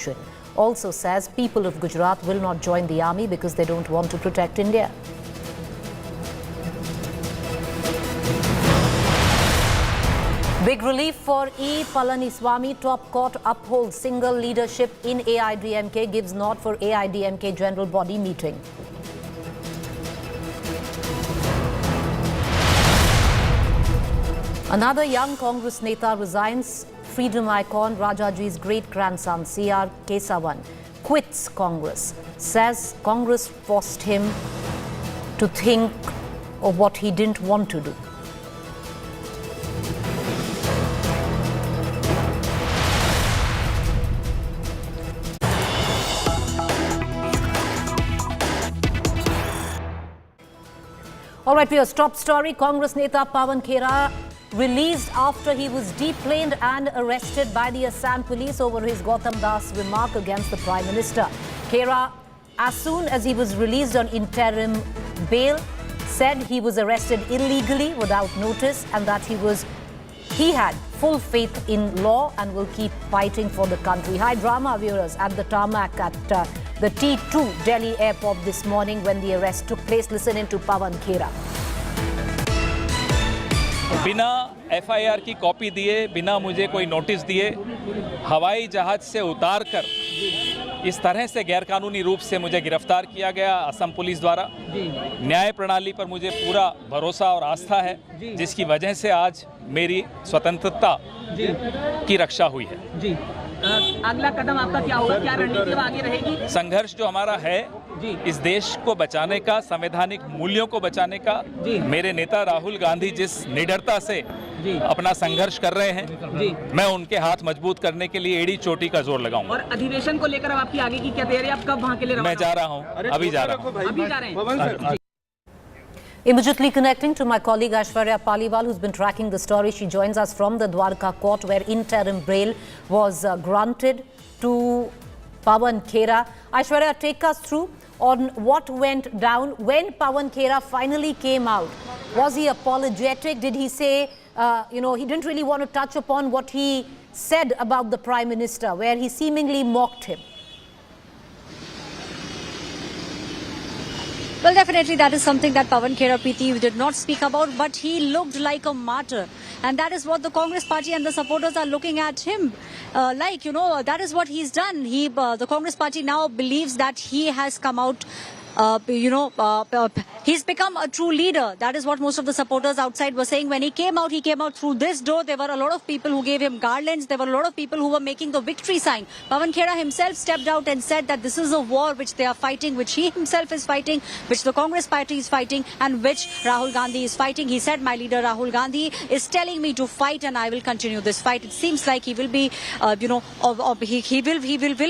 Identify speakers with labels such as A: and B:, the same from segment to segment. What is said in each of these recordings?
A: opposition also says people of Gujarat will not join the army because they don't want to protect India. Big relief for E. Palaniswamy. Top court upholds single leadership in AIDMK, gives nod for AIDMK general body meeting. Another young Congress Neta resigns. Freedom icon Rajaji's great-grandson C.R. Kesavan quits Congress. Says Congress forced him to think of what he didn't want to do. All right, viewers, top story. Congress Neta Pawan Khera released after he was deplaned and arrested by the Assam Police over his Gautam Das remark against the Prime Minister. Kera, as soon as he was released on interim bail, said he was arrested illegally without notice and that he had full faith in law and will keep fighting for the country. High drama, viewers, at the Tarmac at the T2 Delhi airport this morning when the arrest took place. Listen in to Pawan Khera.
B: बिना FIR की copy दिए, बिना मुझे कोई notice दिए, हवाई जहाज से उतारकर इस तरह से गैरकानूनी रूप से मुझे गिरफ्तार किया गया असम पुलिस द्वारा। न्याय प्रणाली पर मुझे पूरा भरोसा और आस्था है, जिसकी वजह से आज मेरी स्वतंत्रता की रक्षा हुई है।
C: अगला कदम आपका क्या होगा? क्या रणनीति आगे रहेगी?
B: संघर्ष जो हमारा है इस देश को बचाने का, संवैधानिक मूल्यों को बचाने का, मेरे नेता राहुल गांधी जिस निडरता से अपना संघर्ष कर रहे हैं, मैं उनके हाथ मजबूत करने के लिए एड़ी चोटी का जोर लगाऊंगा।
C: और अधिवेशन को लेकर अब आपकी आगे की क्या तैयारी? आप कब वहाँ के लिए रवाना?
B: मैं जा रहा हूँ, अभी जा रहा हूँ।
C: अभी जा रहे हैं।
A: Immediately connecting to my colleague Aishwarya Paliwal, who's been tracking the story. She joins us from the Dwarka court where interim bail was granted to Pawan Khera. Aishwarya, take us through on what went down when Pawan Khera finally came out. Was he apologetic? Did he say, he didn't really want to touch upon what he said about the Prime Minister, where he seemingly mocked him?
D: Well, definitely that is something that Pawan Khera, Preeti, did not speak about, but he looked like a martyr. And that is what the Congress party and the supporters are looking at him that is what he's done. The Congress party now believes that he has come out he's become a true leader. That is what most of the supporters outside were saying. When he came out through this door. There were a lot of people who gave him garlands. There were a lot of people who were making the victory sign. Pawan Khera himself stepped out and said that this is a war which they are fighting, which he himself is fighting, which the Congress party is fighting, and which Rahul Gandhi is fighting. He said, my leader Rahul Gandhi is telling me to fight and I will continue this fight. It seems like he will be, he will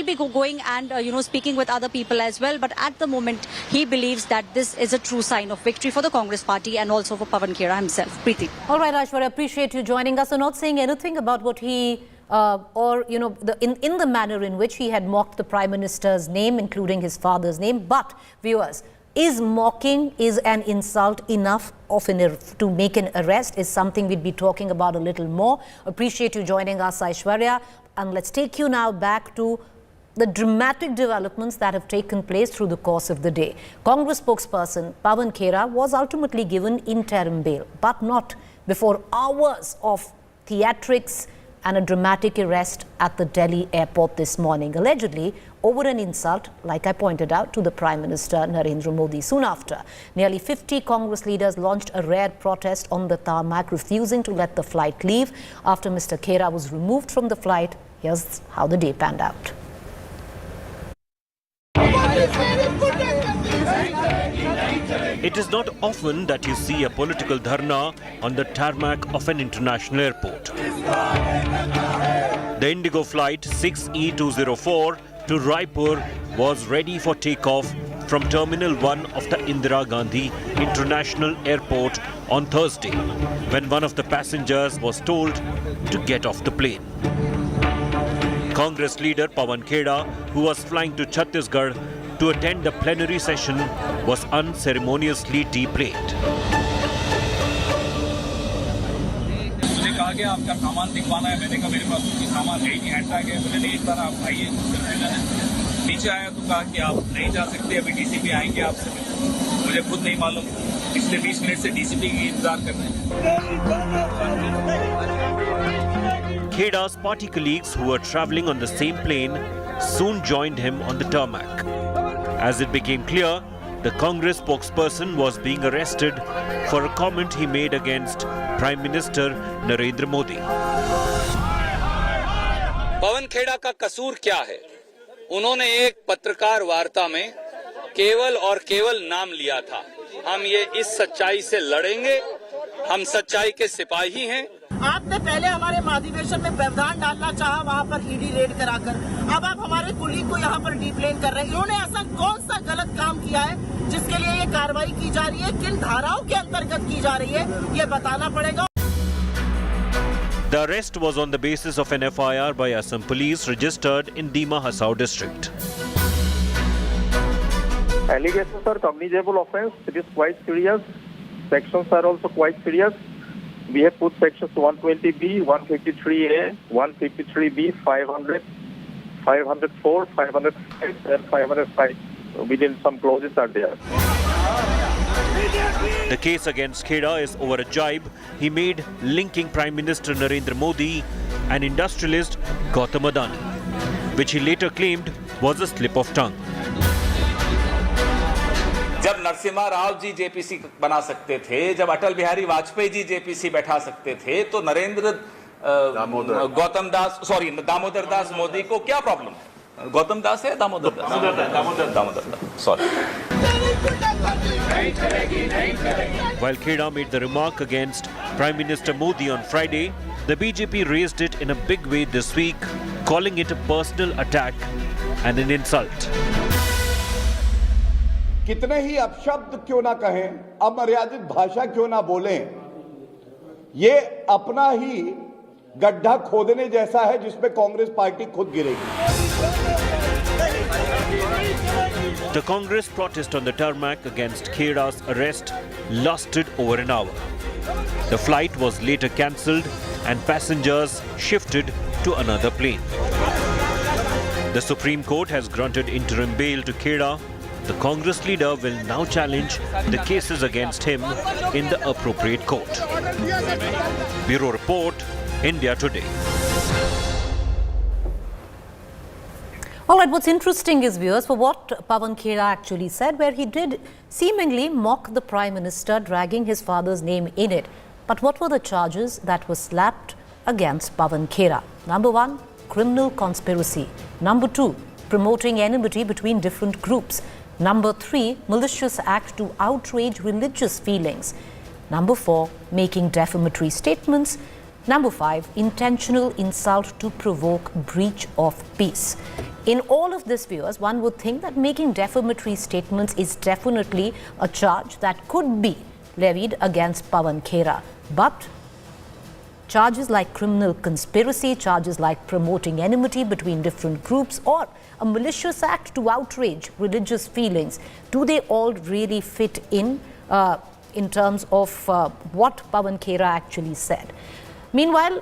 D: be going and, speaking with other people as well. But at the moment, he believes that this is a true sign of victory for the Congress party and also for Pawan Khera himself. Preeti.
A: All right, Aishwarya, appreciate you joining us and not saying anything about what he in the manner in which he had mocked the Prime Minister's name, including his father's name. But viewers, is mocking, is an insult enough to make an arrest? Is something we'd be talking about a little more. Appreciate you joining us, Aishwarya. And let's take you now back to the dramatic developments that have taken place through the course of the day. Congress spokesperson Pawan Khera was ultimately given interim bail, but not before hours of theatrics and a dramatic arrest at the Delhi airport this morning, allegedly over an insult, like I pointed out, to the Prime Minister Narendra Modi. Soon after, nearly 50 Congress leaders launched a rare protest on the tarmac, refusing to let the flight leave. After Mr. Kera was removed from the flight, here's how the day panned out.
E: It is not often that you see a political dharna on the tarmac of an international airport. The Indigo flight 6E204 to Raipur was ready for takeoff from Terminal 1 of the Indira Gandhi International Airport on Thursday, when one of the passengers was told to get off the plane. Congress leader Pawan Khera, who was flying to Chhattisgarh to attend the plenary session, was unceremoniously deplaned.
B: आ गया, आपका सामान दिखवाना है। मैंने कहा मेरे पास कोई सामान है ही नहीं, हैंड बैग है। बोले नहीं, एक बार आप आइए। नीचे आया तो कहा कि आप नहीं जा सकते, अभी डीसीपी आएंगे आपसे मिलने। मुझे खुद नहीं मालूम, पिछले 20 मिनट से डीसीपी की इंतजार कर रहे हैं।
E: Khera's party colleagues who were travelling on the same plane soon joined him on the tarmac. As it became clear, the Congress spokesperson was being arrested for a comment he made against Prime Minister Narendra Modi.
F: Pawan Khera का कसूर क्या है? उन्होंने एक पत्रकार वार्ता में केवल और केवल नाम लिया था। हम ये इस सच्चाई से लड़ेंगे, हम सच्चाई के सिपाही हैं।
C: आपने पहले हमारे महाधिवेशन में व्यवधान डालना चाहा, वहाँ पर ईडी रेड कराकर। अब आप हमारे कुलीग को यहाँ पर डिप्लेन कर रहे हैं। इन्होंने ऐसा कौन सा गलत काम किया है जिसके लिए ये कार्रवाई की जा रही है? किन धाराओं के अंतर्गत की जा रही है, ये बताना पड़ेगा।
E: The arrest was on the basis of an FIR by Assam Police registered in Dima Hasao district.
G: Allegations are cognizable offence. It is quite serious. Sections are also quite serious. We have put sections 120B, 153A, 153B, 500, 504, 505 and 505. Within some clauses are there.
E: The case against Kera is over a jibe he made linking Prime Minister Narendra Modi and industrialist Gautam Adani, which he later claimed was a slip of tongue.
B: जब Narasimha Rao ji JPC बना सकते थे, जब Atal Bihari Vajpayee ji JPC बैठा सकते थे, तो दामोदर दास मोदी को क्या प्रॉब्लम है? गौतम दास है Damodar Das, sorry.
E: While Kera made the remark against Prime Minister Modi on Friday, the BJP raised it in a big way this week, calling it a personal attack and an insult.
H: कितने ही अपशब्द क्यों ना कहें, अमर्यादित भाषा क्यों ना बोलें, ये अपना ही गड्ढा खोदने जैसा है जिसमें कांग्रेस पार्टी खुद गिरेगी।
E: The Congress protest on the tarmac against Kera's arrest lasted over an hour. The flight was later cancelled and passengers shifted to another plane. The Supreme Court has granted interim bail to Kera. The Congress leader will now challenge the cases against him in the appropriate court. Bureau Report, India Today.
A: All right, what's interesting is, viewers, for what Pawan Khera actually said, where he did seemingly mock the Prime Minister, dragging his father's name in it. But what were the charges that were slapped against Pawan Khera? Number 1, criminal conspiracy. Number 2, promoting enmity between different groups. Number 3, malicious act to outrage religious feelings. Number 4, making defamatory statements. Number 5, intentional insult to provoke breach of peace. In all of this, viewers, one would think that making defamatory statements is definitely a charge that could be levied against Pawan Khera. But charges like criminal conspiracy, charges like promoting enmity between different groups, or a malicious act to outrage religious feelings, do they all really fit in terms of what Pawan Khera actually said? Meanwhile,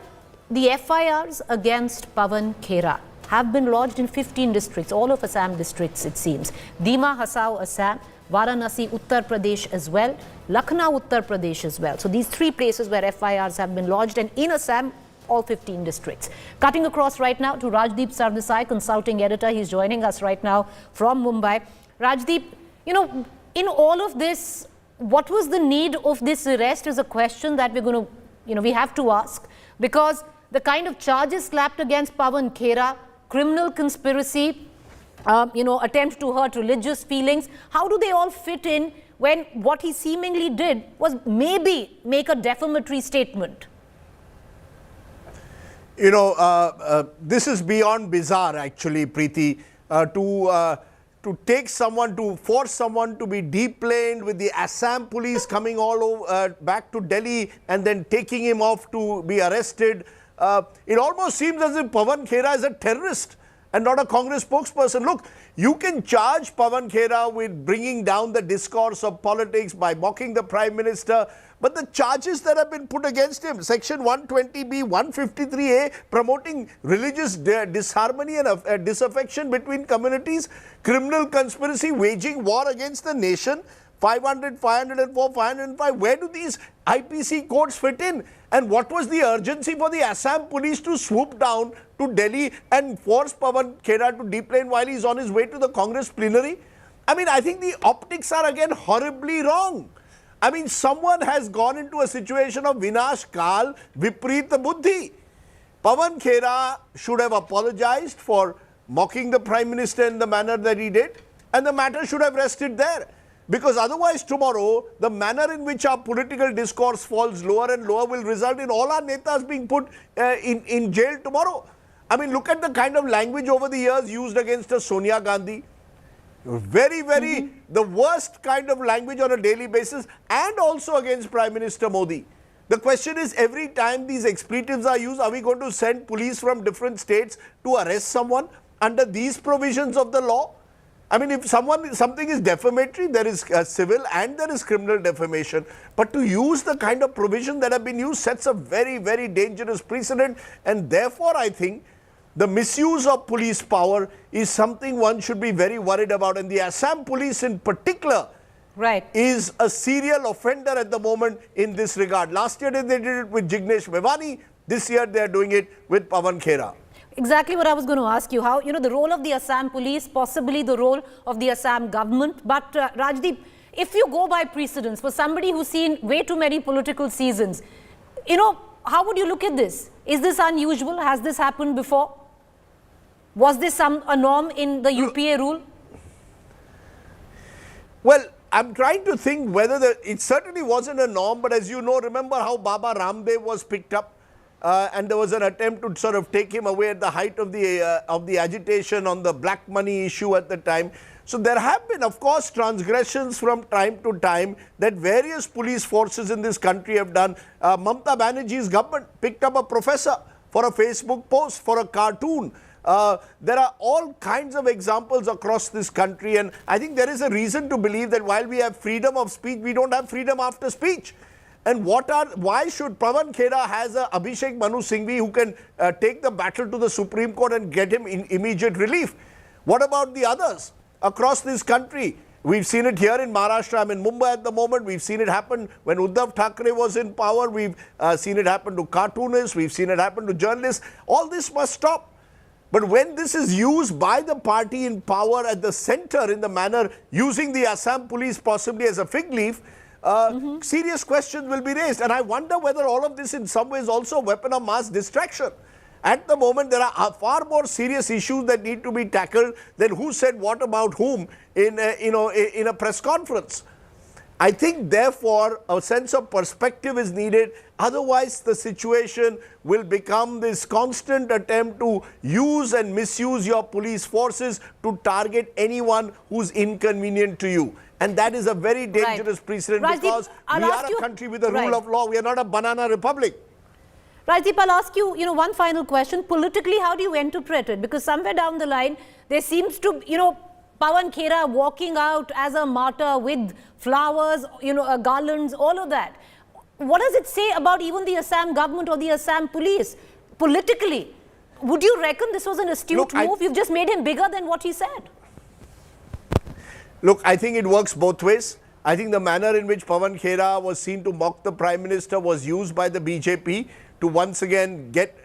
A: the FIRs against Pawan Khera have been lodged in 15 districts, all of Assam districts it seems. Dima Hasao, Assam, Varanasi, Uttar Pradesh as well, Lucknow, Uttar Pradesh as well. So these 3 places where FIRs have been lodged, and in Assam, all 15 districts. Cutting across right now to Rajdeep Sardesai, consulting editor. He's joining us right now from Mumbai. Rajdeep, you know, in all of this, what was the need of this arrest is a question that we're going to, we have to ask, because the kind of charges slapped against Pawan Khera, criminal conspiracy, attempt to hurt religious feelings, how do they all fit in when what he seemingly did was maybe make a defamatory statement?
I: This is beyond bizarre, actually, Preeti, to take someone, to force someone to be deplaned with the Assam police coming all over back to Delhi and then taking him off to be arrested. It almost seems as if Pawan Khera is a terrorist. and not a Congress spokesperson. Look, you can charge Pawan Khera with bringing down the discourse of politics by mocking the Prime Minister, but the charges that have been put against him, Section 120B, 153A, promoting religious disharmony and disaffection between communities, criminal conspiracy, waging war against the nation, 500, 504, 505, where do these IPC codes fit in? And what was the urgency for the Assam Police to swoop down to Delhi and force Pawan Khera to deplane while he's on his way to the Congress plenary? I mean, I think the optics are again horribly wrong. I mean, someone has gone into a situation of Vinash Kal, Vipreet Buddhi. Pawan Khera should have apologized for mocking the Prime Minister in the manner that he did, and the matter should have rested there. Because otherwise tomorrow, the manner in which our political discourse falls lower and lower will result in all our netas being put in jail tomorrow. I mean, look at the kind of language over the years used against Sonia Gandhi. Very, the worst kind of language on a daily basis, and also against Prime Minister Modi. The question is, every time these expletives are used, are we going to send police from different states to arrest someone under these provisions of the law? I mean, if something is defamatory, there is civil and there is criminal defamation. But to use the kind of provision that have been used sets a very, very dangerous precedent. And therefore, I think the misuse of police power is something one should be very worried about. And the Assam Police in particular is a serial offender at the moment in this regard. Last year they did it with Jignesh Mevani. This year they are doing it with Pawan Khera.
A: Exactly what I was going to ask you. How, the role of the Assam Police, possibly the role of the Assam government. But Rajdeep, if you go by precedence, for somebody who's seen way too many political seasons, how would you look at this? Is this unusual? Has this happened before? Was this a norm in the UPA rule?
I: Well, I'm trying to think whether it certainly wasn't a norm, but as you know, remember how Baba Ramdev was picked up and there was an attempt to sort of take him away at the height of the agitation on the black money issue at the time. So there have been, of course, transgressions from time to time that various police forces in this country have done. Mamata Banerjee's government picked up a professor for a Facebook post, for a cartoon. There are all kinds of examples across this country, and I think there is a reason to believe that while we have freedom of speech, we don't have freedom after speech. And why should Pawan Khera has a Abhishek Manu Singhvi who can take the battle to the Supreme Court and get him in immediate relief? What about the others across this country? We've seen it here in Maharashtra. I'm in Mumbai at the moment. We've seen it happen when Uddhav Thackeray was in power. We've seen it happen to cartoonists. We've seen it happen to journalists. All this must stop. But when this is used by the party in power at the center in the manner using the Assam Police possibly as a fig leaf, serious questions will be raised. And I wonder whether all of this in some ways also a weapon of mass distraction. At the moment, there are far more serious issues that need to be tackled than who said what about whom in a press conference. I think, therefore, a sense of perspective is needed. Otherwise, the situation will become this constant attempt to use and misuse your police forces to target anyone who's inconvenient to you. And that is a very dangerous precedent because we are a country with a rule of law. We are not a banana republic.
A: Rajdeep, I'll ask you, one final question. Politically, how do you interpret it? Because somewhere down the line, there seems to, Pawan Khera walking out as a martyr with flowers, garlands, all of that. What does it say about even the Assam government or the Assam Police? Politically, would you reckon this was an astute move? You've just made him bigger than what he said.
I: Look, I think it works both ways. I think the manner in which Pawan Khera was seen to mock the Prime Minister was used by the BJP to once again get,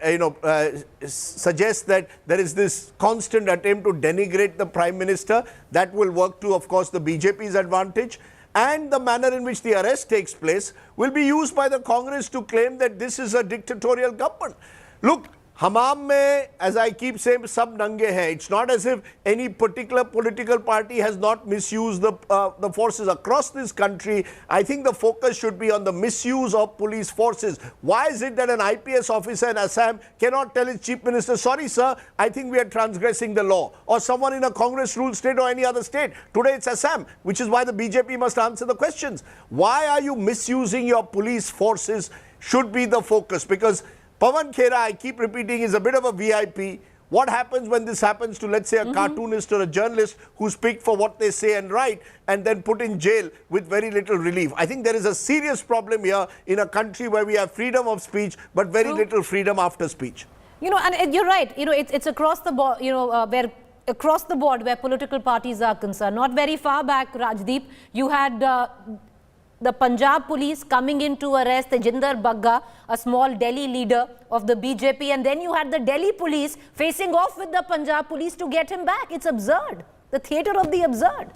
I: suggest that there is this constant attempt to denigrate the Prime Minister. That will work to, of course, the BJP's advantage. And the manner in which the arrest takes place will be used by the Congress to claim that this is a dictatorial government. Look, Hamam mein, as I keep saying, sab nange hai. It's not as if any particular political party has not misused the forces across this country. I think the focus should be on the misuse of police forces. Why is it that an IPS officer in Assam cannot tell his chief minister, sorry sir, I think we are transgressing the law? Or someone in a Congress ruled state or any other state. Today it's Assam, which is why the BJP must answer the questions. Why are you misusing your police forces should be the focus, because Pawan Khera, I keep repeating, is a bit of a VIP What happens when this happens to, let's say, a cartoonist or a journalist who's picked for what they say and write and then put in jail with very little relief? I think there is a serious problem here in a country where we have freedom of speech but very little freedom after speech.
A: And you're right. It's across the board. Where across the board where political parties are concerned. Not very far back, Rajdeep, you had the Punjab police coming in to arrest Tejinder Bagga, a small Delhi leader of the BJP, and then you had the Delhi police facing off with the Punjab police to get him back. It's absurd. The theatre of the absurd.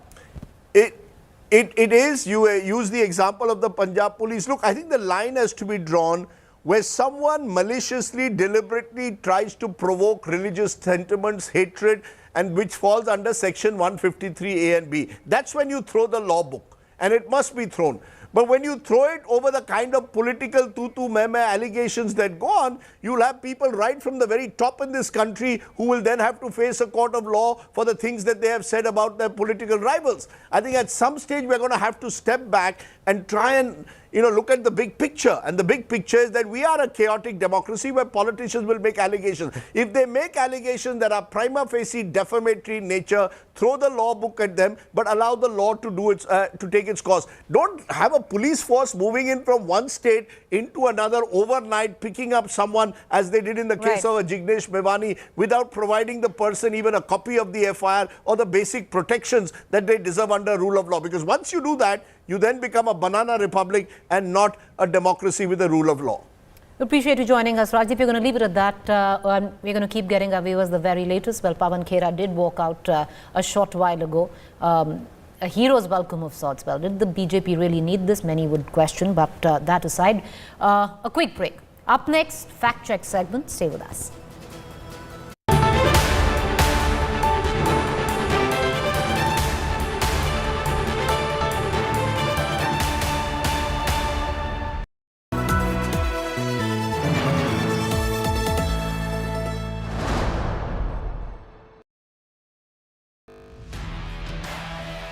I: It is. You use the example of the Punjab police. Look, I think the line has to be drawn where someone maliciously, deliberately tries to provoke religious sentiments, hatred, and which falls under section 153A and B. That's when you throw the law book, and it must be thrown. But when you throw it over the kind of political tutu-meme allegations that go on, you'll have people right from the very top in this country who will then have to face a court of law for the things that they have said about their political rivals. I think at some stage we're going to have to step back and try and look at the big picture. And the big picture is that we are a chaotic democracy where politicians will make allegations. If they make allegations that are prima facie defamatory in nature, throw the law book at them, but allow the law to do its to take its course. Don't have a police force moving in from one state into another overnight, picking up someone as they did in the case of Jignesh Mevani without providing the person even a copy of the FIR or the basic protections that they deserve under rule of law. Because once you do that, you then become a banana republic and not a democracy with a rule of law.
A: We appreciate you joining us, Rajdeep. We're going to leave it at that. We're going to keep getting our viewers the very latest. Well, Pawan Khera did walk out a short while ago. A hero's welcome of sorts. Well, did the BJP really need this? Many would question, but that aside, a quick break. Up next, fact check segment. Stay with us.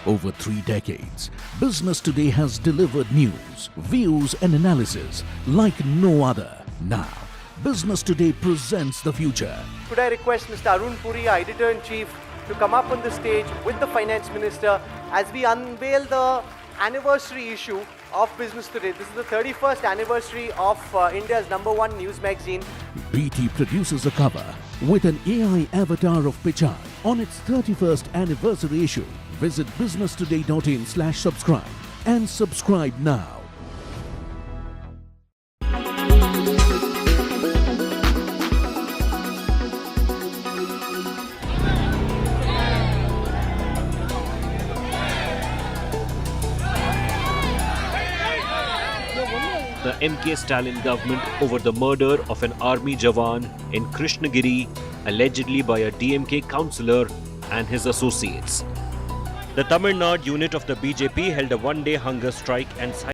J: Over 3 decades, Business Today has delivered news, views and analysis like no other. Now, Business Today presents the future.
K: Could I request Mr. Arun Puri, our Editor-in-Chief, to come up on the stage with the Finance Minister as we unveil the anniversary issue of Business Today. This is the 31st anniversary of India's #1 news magazine.
J: BT produces a cover with an AI avatar of Pichai on its 31st anniversary issue. Visit businesstoday.in/subscribe and subscribe now.
E: The MK Stalin government over the murder of an army jawan in Krishnagiri, allegedly by a DMK councillor and his associates. The Tamil Nadu unit of the BJP held a one-day hunger strike and